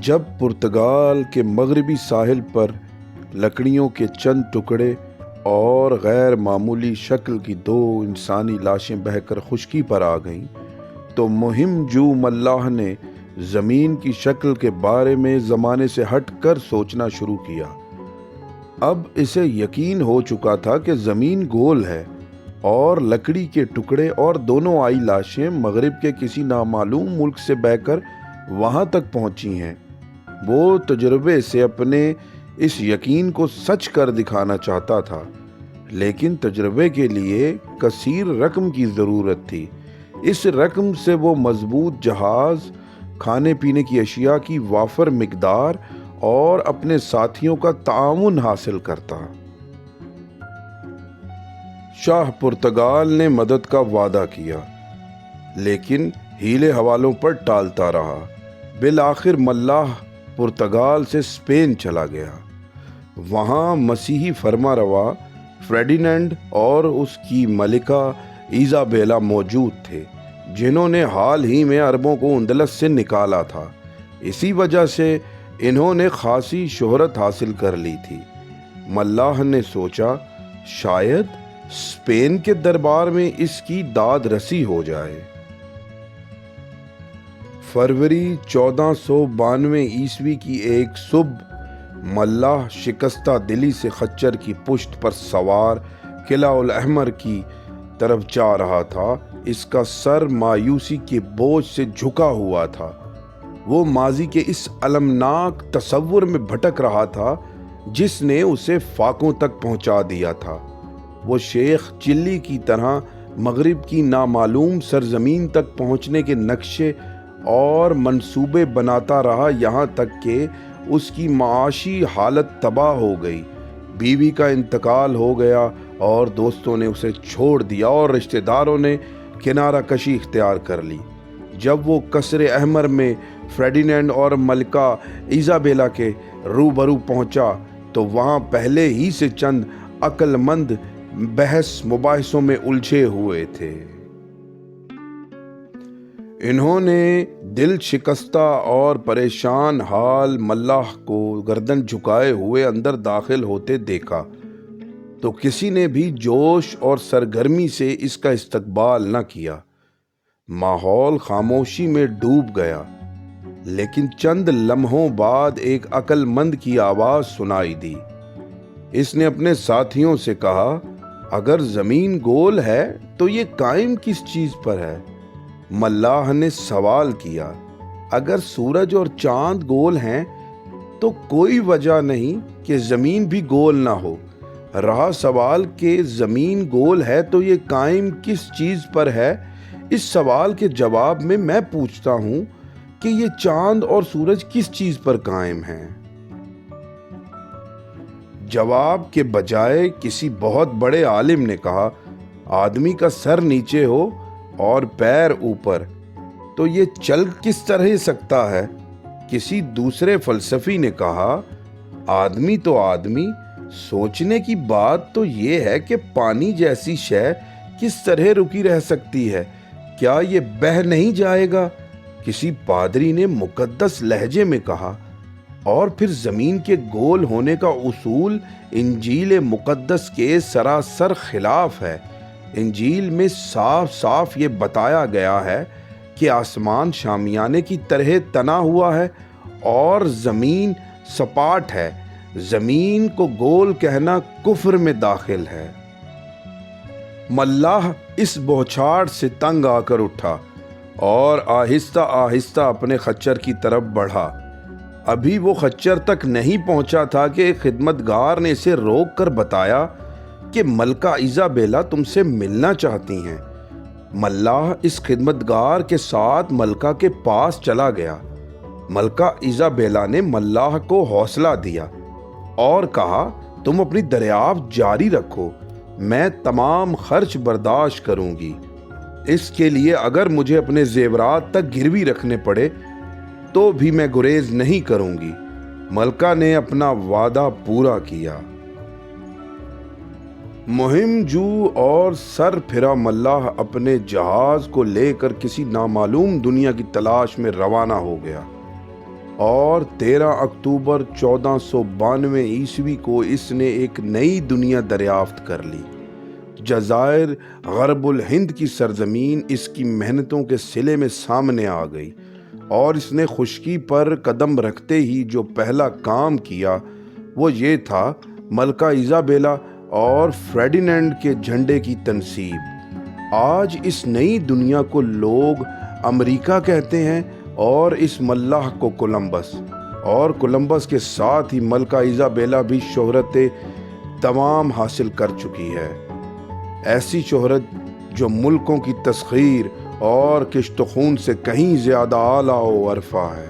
جب پرتگال کے مغربی ساحل پر لکڑیوں کے چند ٹکڑے اور غیر معمولی شکل کی 2 انسانی لاشیں بہہ کر خشکی پر آ گئیں تو مہم جو ملاح نے زمین کی شکل کے بارے میں زمانے سے ہٹ کر سوچنا شروع کیا۔ اب اسے یقین ہو چکا تھا کہ زمین گول ہے اور لکڑی کے ٹکڑے اور دونوں آئی لاشیں مغرب کے کسی نامعلوم ملک سے بہہ کر وہاں تک پہنچی ہیں۔ وہ تجربے سے اپنے اس یقین کو سچ کر دکھانا چاہتا تھا، لیکن تجربے کے لیے کثیر رقم کی ضرورت تھی۔ اس رقم سے وہ مضبوط جہاز، کھانے پینے کی اشیاء کی وافر مقدار اور اپنے ساتھیوں کا تعاون حاصل کرتا۔ شاہ پرتگال نے مدد کا وعدہ کیا، لیکن ہیلے حوالوں پر ٹالتا رہا۔ بالآخر ملاح پرتگال سے اسپین چلا گیا۔ وہاں مسیحی فرما روا فرڈینینڈ اور اس کی ملکہ ایزابیلا موجود تھے، جنہوں نے حال ہی میں عربوں کو اندلس سے نکالا تھا۔ اسی وجہ سے انہوں نے خاصی شہرت حاصل کر لی تھی۔ ملاح نے سوچا شاید اسپین کے دربار میں اس کی داد رسی ہو جائے۔ فروری 1492 عیسوی کی ایک صبح ملاح شکستہ دلی سے خچر کی پشت پر سوار قلعہ الاحمر کی طرف جا رہا تھا۔ اس کا سر مایوسی کے بوجھ سے جھکا ہوا تھا۔ وہ ماضی کے اس المناک تصور میں بھٹک رہا تھا جس نے اسے فاقوں تک پہنچا دیا تھا۔ وہ شیخ چلی کی طرح مغرب کی نامعلوم سرزمین تک پہنچنے کے نقشے اور منصوبے بناتا رہا، یہاں تک کہ اس کی معاشی حالت تباہ ہو گئی۔ بیوی کا انتقال ہو گیا اور دوستوں نے اسے چھوڑ دیا اور رشتہ داروں نے کنارہ کشی اختیار کر لی۔ جب وہ قصر احمر میں فرڈینینڈ اور ملکہ ایزابیلا کے روبرو پہنچا تو وہاں پہلے ہی سے چند عقل مند بحث مباحثوں میں الجھے ہوئے تھے۔ انہوں نے دل شکستہ اور پریشان حال ملاح کو گردن جھکائے ہوئے اندر داخل ہوتے دیکھا تو کسی نے بھی جوش اور سرگرمی سے اس کا استقبال نہ کیا۔ ماحول خاموشی میں ڈوب گیا، لیکن چند لمحوں بعد ایک عقل مند کی آواز سنائی دی۔ اس نے اپنے ساتھیوں سے کہا، اگر زمین گول ہے تو یہ قائم کس چیز پر ہے؟ ملاح نے سوال کیا، اگر سورج اور چاند گول ہیں تو کوئی وجہ نہیں کہ زمین بھی گول نہ ہو۔ رہا سوال کہ زمین گول ہے تو یہ قائم کس چیز پر ہے، اس سوال کے جواب میں پوچھتا ہوں کہ یہ چاند اور سورج کس چیز پر قائم ہیں؟ جواب کے بجائے کسی بہت بڑے عالم نے کہا، آدمی کا سر نیچے ہو اور پیر اوپر تو یہ چل کس طرح سکتا ہے؟ کسی دوسرے فلسفی نے کہا، آدمی تو آدمی، سوچنے کی بات تو یہ ہے کہ پانی جیسی شے کس طرح رکی رہ سکتی ہے؟ کیا یہ بہہ نہیں جائے گا؟ کسی پادری نے مقدس لہجے میں کہا، اور پھر زمین کے گول ہونے کا اصول انجیل مقدس کے سراسر خلاف ہے۔ انجیل میں صاف صاف یہ بتایا گیا ہے کہ آسمان شامیانے کی طرح تنا ہوا ہے اور زمین سپاٹ ہے۔ زمین کو گول کہنا کفر میں داخل ہے۔ ملاح اس بوچھاڑ سے تنگ آ کر اٹھا اور آہستہ آہستہ اپنے خچر کی طرف بڑھا۔ ابھی وہ خچر تک نہیں پہنچا تھا کہ ایک خدمتگار نے اسے روک کر بتایا کہ ملکہ ایزابیلا تم سے ملنا چاہتی ہیں۔ ملاح اس خدمتگار کے ساتھ ملکہ کے پاس چلا گیا۔ ملکہ ایزابیلا نے ملاح کو حوصلہ دیا اور کہا، تم اپنی دریافت جاری رکھو، میں تمام خرچ برداشت کروں گی۔ اس کے لیے اگر مجھے اپنے زیورات تک گروی رکھنے پڑے تو بھی میں گریز نہیں کروں گی۔ ملکہ نے اپنا وعدہ پورا کیا۔ مہم جو اور سر پھرا ملاح اپنے جہاز کو لے کر کسی نامعلوم دنیا کی تلاش میں روانہ ہو گیا۔ اور 13 اکتوبر 1492 عیسوی کو اس نے ایک نئی دنیا دریافت کر لی۔ جزائر غرب الہند کی سرزمین اس کی محنتوں کے صلے میں سامنے آ گئی، اور اس نے خشکی پر قدم رکھتے ہی جو پہلا کام کیا وہ یہ تھا ملکہ ایزابیلا اور فرڈینینڈ کے جھنڈے کی تنصیب۔ آج اس نئی دنیا کو لوگ امریکہ کہتے ہیں اور اس ملاح کو کولمبس، اور کولمبس کے ساتھ ہی ملکہ ایزابیلا بھی شہرت تمام حاصل کر چکی ہے، ایسی شہرت جو ملکوں کی تسخیر اور کشت خون سے کہیں زیادہ اعلیٰ و عرفہ ہے۔